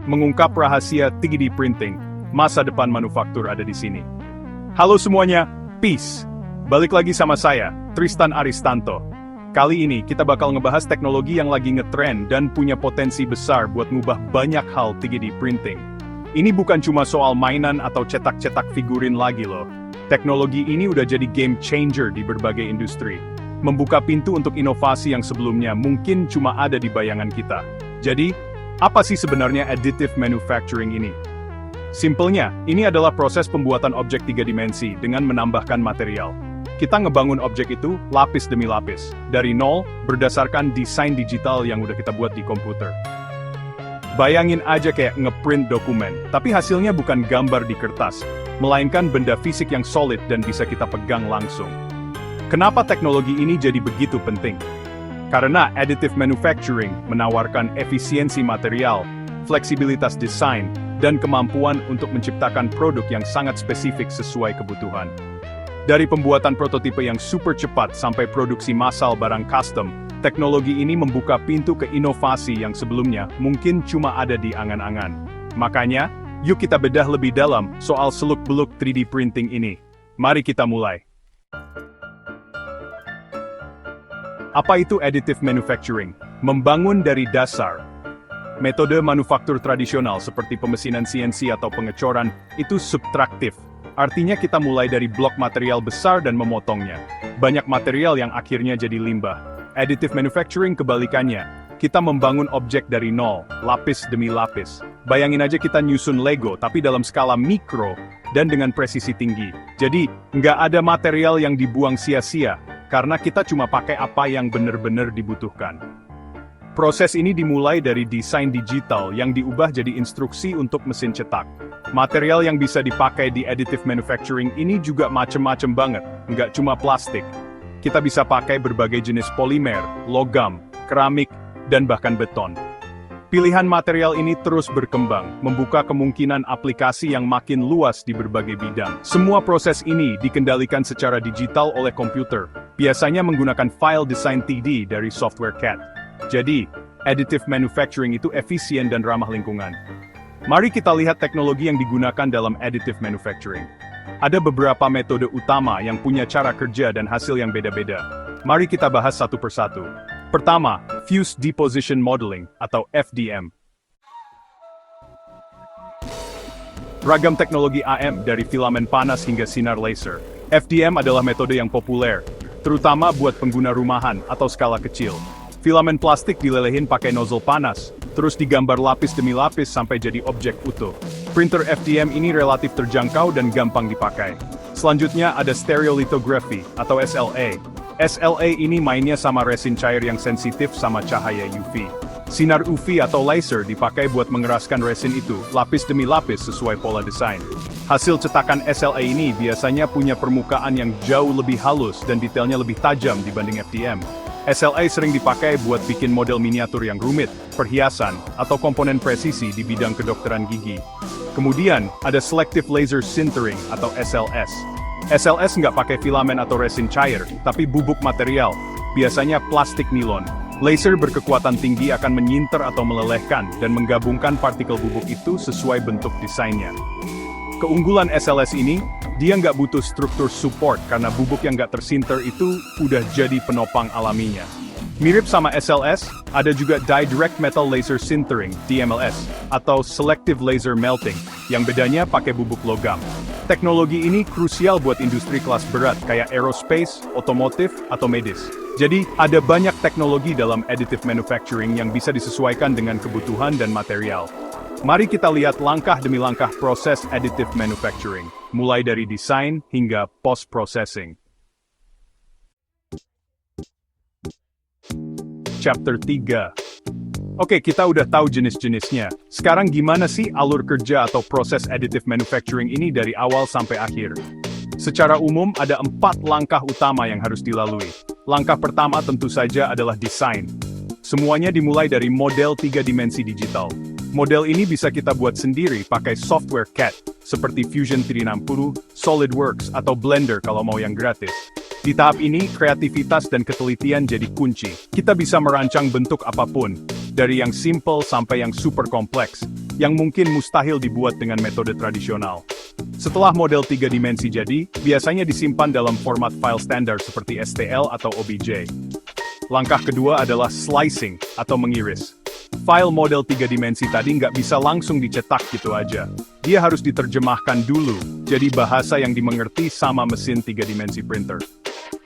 mengungkap rahasia 3D printing. Masa depan manufaktur ada di sini. Halo semuanya, peace. Balik lagi sama saya, Tristan Aristanto. Kali ini kita bakal ngebahas teknologi yang lagi ngetrend dan punya potensi besar buat ngubah banyak hal 3D printing. Ini bukan cuma soal mainan atau cetak-cetak figurin lagi loh. Teknologi ini udah jadi game changer di berbagai industri. Membuka pintu untuk inovasi yang sebelumnya mungkin cuma ada di bayangan kita. Jadi, apa sih sebenarnya additive manufacturing ini? Simpelnya, ini adalah proses pembuatan objek 3 dimensi dengan menambahkan material. Kita ngebangun objek itu lapis demi lapis, dari nol, berdasarkan desain digital yang udah kita buat di komputer. Bayangin aja kayak ngeprint dokumen, tapi hasilnya bukan gambar di kertas, melainkan benda fisik yang solid dan bisa kita pegang langsung. Kenapa teknologi ini jadi begitu penting? Karena additive manufacturing menawarkan efisiensi material, fleksibilitas desain, dan kemampuan untuk menciptakan produk yang sangat spesifik sesuai kebutuhan. Dari pembuatan prototipe yang super cepat sampai produksi massal barang custom, teknologi ini membuka pintu ke inovasi yang sebelumnya mungkin cuma ada di angan-angan. Makanya, yuk kita bedah lebih dalam soal seluk-beluk 3D printing ini. Mari kita mulai. Apa itu additive manufacturing? Membangun dari dasar. Metode manufaktur tradisional seperti pemesinan CNC atau pengecoran itu subtraktif. Artinya kita mulai dari blok material besar dan memotongnya. Banyak material yang akhirnya jadi limbah. Additive manufacturing kebalikannya. Kita membangun objek dari nol, lapis demi lapis. Bayangin aja kita nyusun Lego tapi dalam skala mikro dan dengan presisi tinggi. Jadi, nggak ada material yang dibuang sia-sia, karena kita cuma pakai apa yang benar-benar dibutuhkan. Proses ini dimulai dari desain digital yang diubah jadi instruksi untuk mesin cetak. Material yang bisa dipakai di additive manufacturing ini juga macem-macem banget, nggak cuma plastik. Kita bisa pakai berbagai jenis polimer, logam, keramik, dan bahkan beton. Pilihan material ini terus berkembang, membuka kemungkinan aplikasi yang makin luas di berbagai bidang. Semua proses ini dikendalikan secara digital oleh komputer, biasanya menggunakan file desain 3D dari software CAD. Jadi, additive manufacturing itu efisien dan ramah lingkungan. Mari kita lihat teknologi yang digunakan dalam additive manufacturing. Ada beberapa metode utama yang punya cara kerja dan hasil yang beda-beda. Mari kita bahas satu persatu. Pertama, Fuse Deposition Modeling atau FDM. Ragam teknologi AM dari filamen panas hingga sinar laser. FDM adalah metode yang populer, terutama buat pengguna rumahan atau skala kecil. Filamen plastik dilelehin pakai nozzle panas, terus digambar lapis demi lapis sampai jadi objek utuh. Printer FDM ini relatif terjangkau dan gampang dipakai. Selanjutnya ada stereolithography atau SLA. SLA ini mainnya sama resin cair yang sensitif sama cahaya UV. Sinar UV atau laser dipakai buat mengeraskan resin itu, lapis demi lapis sesuai pola desain. Hasil cetakan SLA ini biasanya punya permukaan yang jauh lebih halus dan detailnya lebih tajam dibanding FDM. SLA sering dipakai buat bikin model miniatur yang rumit, perhiasan, atau komponen presisi di bidang kedokteran gigi. Kemudian, ada Selective Laser Sintering atau SLS. SLS nggak pakai filamen atau resin cair, tapi bubuk material, biasanya plastik nilon. Laser berkekuatan tinggi akan menyinter atau melelehkan dan menggabungkan partikel bubuk itu sesuai bentuk desainnya. Keunggulan SLS ini, dia nggak butuh struktur support karena bubuk yang nggak tersinter itu udah jadi penopang alaminya. Mirip sama SLS, ada juga Direct Metal Laser Sintering, DMLS, atau Selective Laser Melting, yang bedanya pakai bubuk logam. Teknologi ini krusial buat industri kelas berat kayak aerospace, otomotif, atau medis. Jadi, ada banyak teknologi dalam additive manufacturing yang bisa disesuaikan dengan kebutuhan dan material. Mari kita lihat langkah demi langkah proses additive manufacturing, mulai dari desain hingga post-processing. Chapter 3. Oke, kita udah tahu jenis-jenisnya. Sekarang gimana sih alur kerja atau proses additive manufacturing ini dari awal sampai akhir? Secara umum, ada 4 langkah utama yang harus dilalui. Langkah pertama tentu saja adalah desain. Semuanya dimulai dari model 3 dimensi digital. Model ini bisa kita buat sendiri pakai software CAD, seperti Fusion 360, SolidWorks, atau Blender kalau mau yang gratis. Di tahap ini, kreativitas dan ketelitian jadi kunci. Kita bisa merancang bentuk apapun, dari yang simple sampai yang super kompleks. yang mungkin mustahil dibuat dengan metode tradisional. Setelah model 3 dimensi jadi, biasanya disimpan dalam format file standar seperti STL atau OBJ. Langkah kedua adalah slicing atau mengiris. File model 3 dimensi tadi nggak bisa langsung dicetak gitu aja. Dia harus diterjemahkan dulu, jadi bahasa yang dimengerti sama mesin 3 dimensi printer.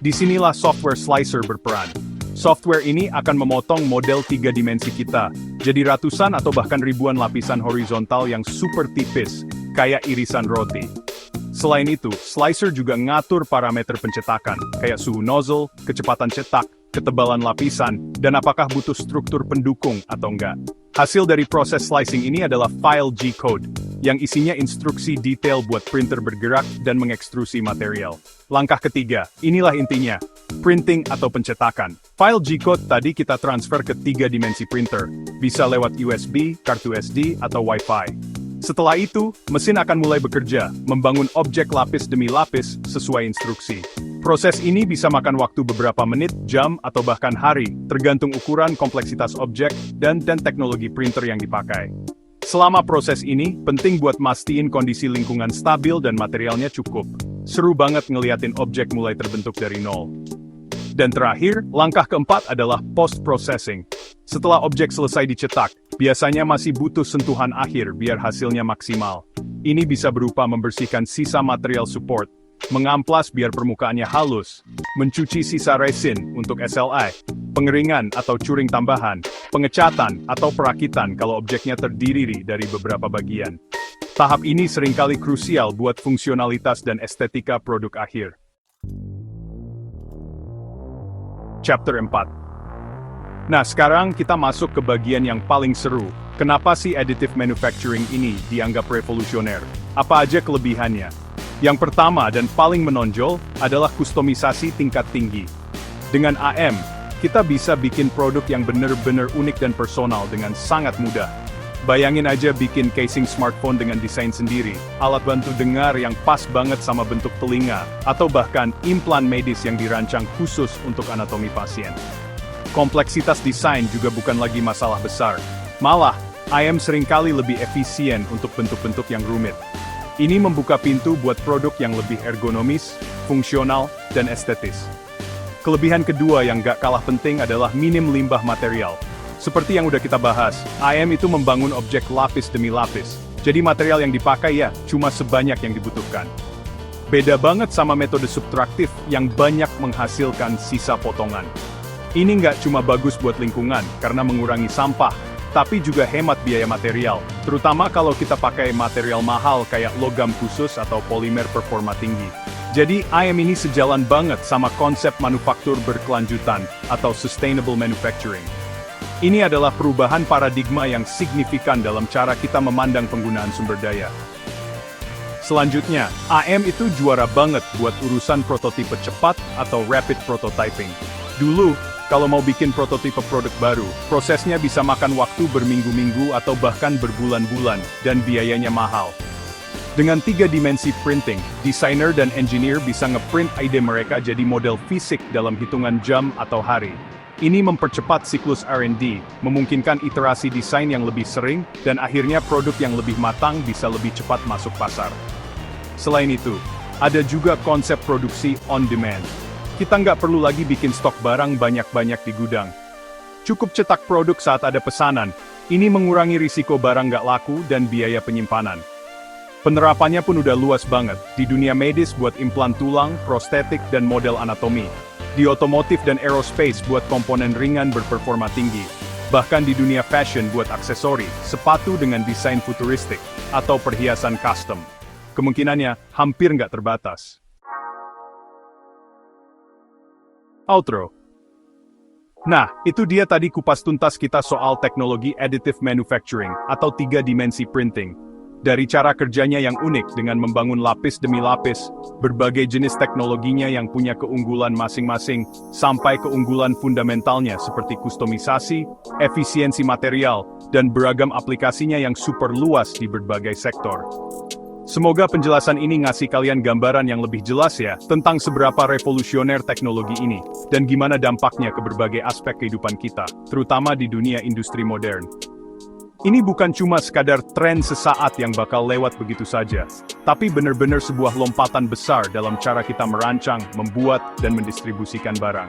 Disinilah software slicer berperan. Software ini akan memotong model 3 dimensi kita, jadi ratusan atau bahkan ribuan lapisan horizontal yang super tipis, kayak irisan roti. Selain itu, slicer juga ngatur parameter pencetakan, kayak suhu nozzle, kecepatan cetak, ketebalan lapisan, dan apakah butuh struktur pendukung atau enggak. Hasil dari proses slicing ini adalah file G-code, yang isinya instruksi detail buat printer bergerak dan mengekstrusi material. Langkah ketiga, inilah intinya, printing atau pencetakan. File G-code tadi kita transfer ke 3 dimensi printer, bisa lewat USB, kartu SD, atau Wi-Fi. Setelah itu, mesin akan mulai bekerja, membangun objek lapis demi lapis sesuai instruksi. Proses ini bisa makan waktu beberapa menit, jam, atau bahkan hari, tergantung ukuran, kompleksitas objek, dan teknologi printer yang dipakai. Selama proses ini, penting buat mastiin kondisi lingkungan stabil dan materialnya cukup. Seru banget ngeliatin objek mulai terbentuk dari nol. Dan terakhir, langkah keempat adalah post-processing. Setelah objek selesai dicetak, biasanya masih butuh sentuhan akhir biar hasilnya maksimal. Ini bisa berupa membersihkan sisa material support, mengamplas biar permukaannya halus, mencuci sisa resin untuk SLI, pengeringan atau curing tambahan, pengecatan atau perakitan kalau objeknya terdiri dari beberapa bagian. Tahap ini seringkali krusial buat fungsionalitas dan estetika produk akhir. Chapter 4. Nah, sekarang kita masuk ke bagian yang paling seru. Kenapa sih additive manufacturing ini dianggap revolusioner? Apa aja kelebihannya? Yang pertama dan paling menonjol adalah kustomisasi tingkat tinggi. Dengan AM, kita bisa bikin produk yang bener-bener unik dan personal dengan sangat mudah. Bayangin aja bikin casing smartphone dengan desain sendiri, alat bantu dengar yang pas banget sama bentuk telinga, atau bahkan implan medis yang dirancang khusus untuk anatomi pasien. Kompleksitas desain juga bukan lagi masalah besar. Malah, IM seringkali lebih efisien untuk bentuk-bentuk yang rumit. Ini membuka pintu buat produk yang lebih ergonomis, fungsional, dan estetis. Kelebihan kedua yang gak kalah penting adalah minim limbah material. Seperti yang udah kita bahas, IM itu membangun objek lapis demi lapis. Jadi material yang dipakai ya, cuma sebanyak yang dibutuhkan. Beda banget sama metode subtraktif yang banyak menghasilkan sisa potongan. Ini nggak cuma bagus buat lingkungan, karena mengurangi sampah, tapi juga hemat biaya material, terutama kalau kita pakai material mahal kayak logam khusus atau polimer performa tinggi. Jadi IM ini sejalan banget sama konsep manufaktur berkelanjutan atau sustainable manufacturing. Ini adalah perubahan paradigma yang signifikan dalam cara kita memandang penggunaan sumber daya. Selanjutnya, AM itu juara banget buat urusan prototipe cepat atau rapid prototyping. Dulu, kalau mau bikin prototipe produk baru, prosesnya bisa makan waktu berminggu-minggu atau bahkan berbulan-bulan, dan biayanya mahal. Dengan 3 dimensi printing, desainer dan engineer bisa ngeprint ide mereka jadi model fisik dalam hitungan jam atau hari. Ini mempercepat siklus R&D, memungkinkan iterasi desain yang lebih sering, dan akhirnya produk yang lebih matang bisa lebih cepat masuk pasar. Selain itu, ada juga konsep produksi on demand. Kita nggak perlu lagi bikin stok barang banyak-banyak di gudang. Cukup cetak produk saat ada pesanan. Ini mengurangi risiko barang nggak laku dan biaya penyimpanan. Penerapannya pun udah luas banget, di dunia medis buat implan tulang, prostetik, dan model anatomi. Di otomotif dan aerospace buat komponen ringan berperforma tinggi. Bahkan di dunia fashion buat aksesori, sepatu dengan desain futuristik, atau perhiasan custom. Kemungkinannya hampir nggak terbatas. Outro. Nah, itu dia tadi kupas tuntas kita soal teknologi additive manufacturing, atau 3 dimensi printing. Dari cara kerjanya yang unik dengan membangun lapis demi lapis, berbagai jenis teknologinya yang punya keunggulan masing-masing, sampai keunggulan fundamentalnya seperti kustomisasi, efisiensi material, dan beragam aplikasinya yang super luas di berbagai sektor. Semoga penjelasan ini ngasih kalian gambaran yang lebih jelas ya, tentang seberapa revolusioner teknologi ini, dan gimana dampaknya ke berbagai aspek kehidupan kita, terutama di dunia industri modern. Ini bukan cuma sekadar tren sesaat yang bakal lewat begitu saja, tapi benar-benar sebuah lompatan besar dalam cara kita merancang, membuat, dan mendistribusikan barang.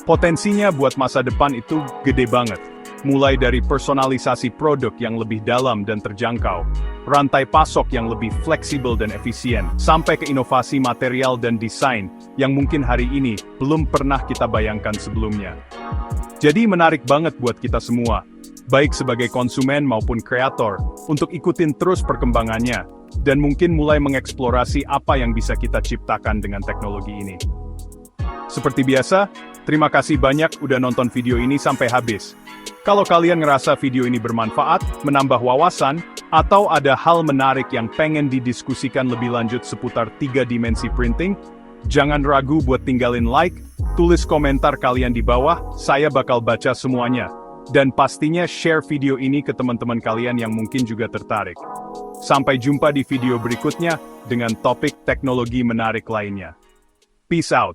Potensinya buat masa depan itu gede banget. Mulai dari personalisasi produk yang lebih dalam dan terjangkau, rantai pasok yang lebih fleksibel dan efisien, sampai ke inovasi material dan desain yang mungkin hari ini belum pernah kita bayangkan sebelumnya. Jadi menarik banget buat kita semua, baik sebagai konsumen maupun kreator, untuk ikutin terus perkembangannya, dan mungkin mulai mengeksplorasi apa yang bisa kita ciptakan dengan teknologi ini. Seperti biasa, terima kasih banyak udah nonton video ini sampai habis. Kalau kalian ngerasa video ini bermanfaat, menambah wawasan, atau ada hal menarik yang pengen didiskusikan lebih lanjut seputar 3 dimensi printing, jangan ragu buat tinggalin like, tulis komentar kalian di bawah, saya bakal baca semuanya. Dan pastinya share video ini ke teman-teman kalian yang mungkin juga tertarik. Sampai jumpa di video berikutnya dengan topik teknologi menarik lainnya. Peace out.